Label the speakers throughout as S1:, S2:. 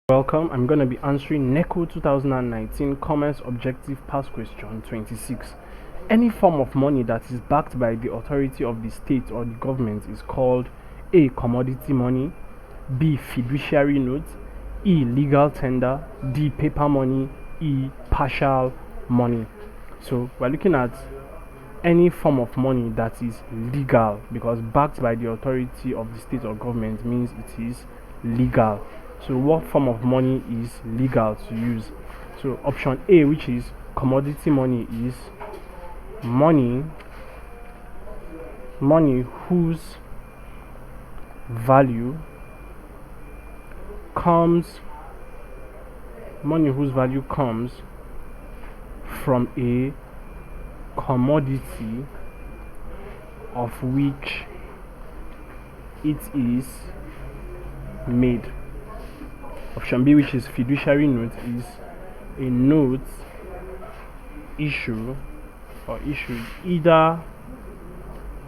S1: Welcome. I'm going to be answering NECO 2019 Commerce Objective Past Question 26. Any form of money that is backed by the authority of the state or the government is called A. Commodity money, B. Fiduciary note, E. Legal tender, D. Paper money, E. Partial money. So we're looking at any form of money that is legal, because backed by the authority of the state or government means it is legal. So what form of money is legal to use? So option A, which is commodity money, is money whose value comes from a commodity of which it is made. Option B, which is fiduciary note, is a note issued either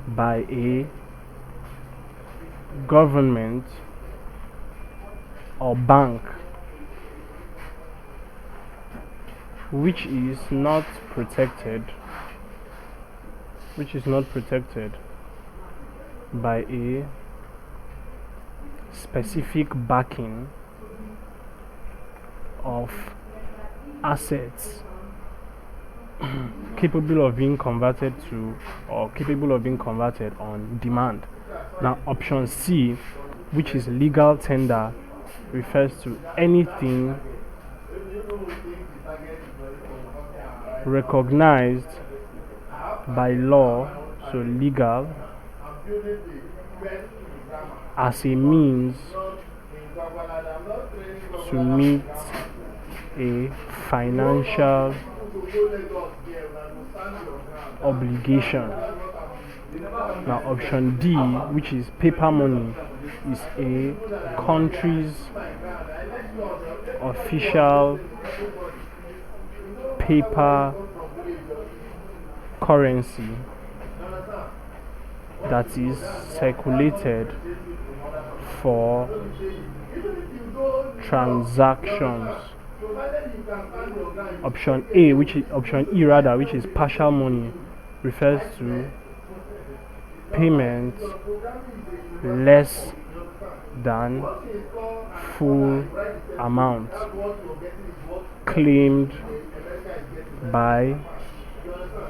S1: by a government or bank which is not protected by a specific backing of assets capable of being converted on demand. Now option C, which is legal tender, refers to anything recognized by law, so legal, as a means to meet a financial obligation. Now option D, which is paper money, is a country's official paper currency that is circulated for transactions. Option E, which is partial money, refers to payments less than full amount claimed by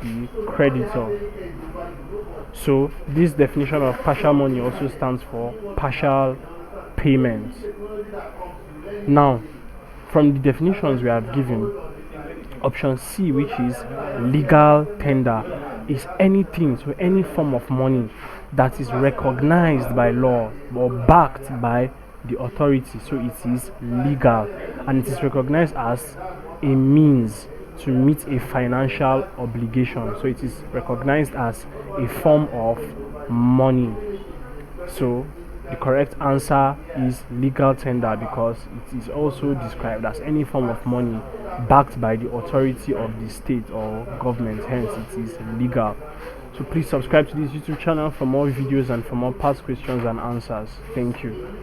S1: the creditor. So this definition of partial money also stands for partial payments. Now, from the definitions we have given, option C, which is legal tender, is anything, so any form of money that is recognized by law or backed by the authority, so it is legal and it is recognized as a means to meet a financial obligation, so it is recognized as a form of money. So the correct answer is legal tender, because it is also described as any form of money backed by the authority of the state or government, hence it is legal. So please subscribe to this YouTube channel for more videos and for more past questions and answers. Thank you.